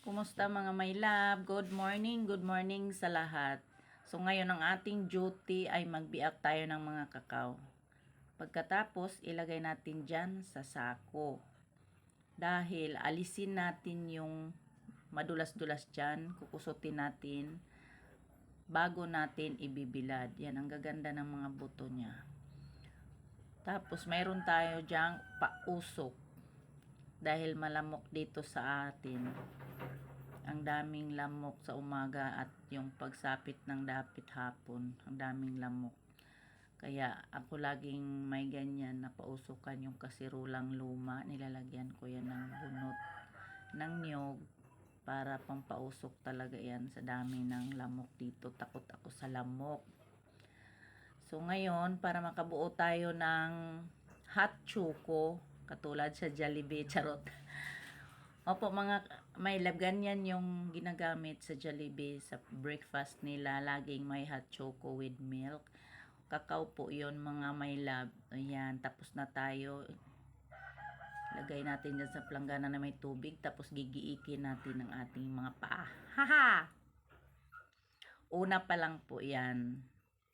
Kumusta mga my love? Good morning sa lahat. So ngayon ang ating duty ay magbiak tayo ng mga kakao. Pagkatapos, ilagay natin dyan sa sako. Dahil alisin natin yung madulas-dulas dyan, kukusutin natin bago natin ibibilad. Yan ang gaganda ng mga buto niya. Tapos mayroon tayo dyang pausok. Dahil malamok dito sa atin. Ang daming lamok sa umaga at yung pagsapit ng dapit hapon, ang daming lamok. Kaya ako laging may ganyan na pausukan yung kasirulang luma, nilalagyan ko yan ng bunot ng niyog para pampausok talaga yan sa dami ng lamok dito. Takot ako sa lamok. So ngayon, para makabuo tayo ng hot choco, katulad sa Jollibee, charot. Opo mga may love, ganyan yung ginagamit sa Jollibee sa breakfast nila, laging may hot choco with milk. Kakao po yon mga my love. Ayan, tapos na tayo. Lagay natin dyan sa planggana na may tubig, tapos gigiikin natin ang ating mga paa. Haha! Una pa lang po yan.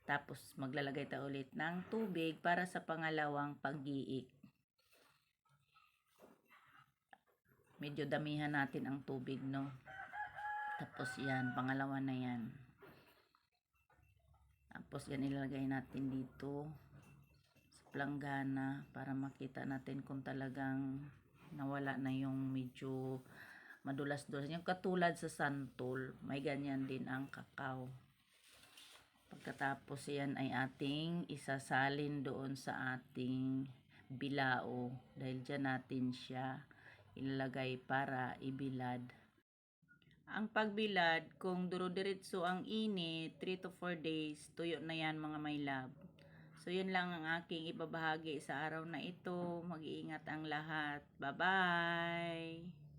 Tapos maglalagay tayo ulit ng tubig para sa pangalawang pag-iik. Medyo damihan natin ang tubig, no? Tapos yan, pangalawa na yan. Tapos yan ilalagay natin dito sa planggana para makita natin kung talagang nawala na yung medyo madulas-dulas. Yung katulad sa santol, may ganyan din ang kakao. Pagkatapos yan ay ating isasalin doon sa ating bilao. Dahil dyan natin siya ilalagay para ibilad. Ang pagbilad, kung duro-diretso ang init, 3 to 4 days, tuyo na yan mga my love. So yun lang ang aking ibabahagi sa araw na ito. Mag-iingat ang lahat. Bye-bye!